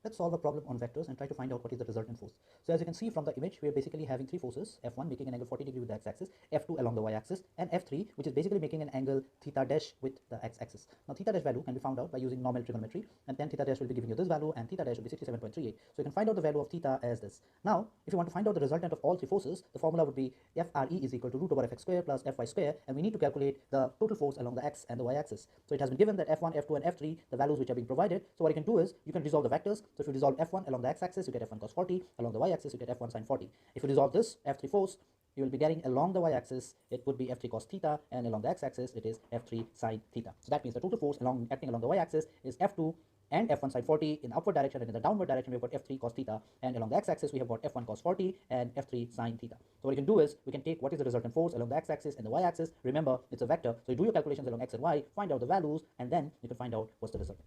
Let's solve a problem on vectors and try to find out what is the resultant force. So as you can see from the image, we are basically having three forces, F1 making an angle 40 degree with the x-axis, F2 along the y-axis, and F3 which is basically making an angle theta dash with the x-axis. Now theta dash value can be found out by using normal trigonometry, and then theta dash will be giving you this value and theta dash will be 67.38. So you can find out the value of theta as this. Now if you want to find out the resultant of all three forces, the formula would be FRE is equal to root over fx square plus fy square, and we need to calculate the total force along the x and the y-axis. So it has been given that F1, F2 and F3, the values which are being provided. So what you can do is you can resolve the vectors. So if you resolve F1 along the x-axis, you get F1 cos 40. Along the y-axis, you get F1 sin 40. If you resolve this F3 force, you will be getting along the y-axis, it would be F3 cos theta, and along the x-axis, it is F3 sin theta. So that means the total force acting along the y-axis is F2 and F1 sin 40 in the upward direction, and in the downward direction, we've got F3 cos theta, and along the x-axis, we have got F1 cos 40 and F3 sin theta. So what you can do is, we can take what is the resultant force along the x-axis and the y-axis. Remember, it's a vector, so you do your calculations along x and y, find out the values, and then you can find out what's the resultant.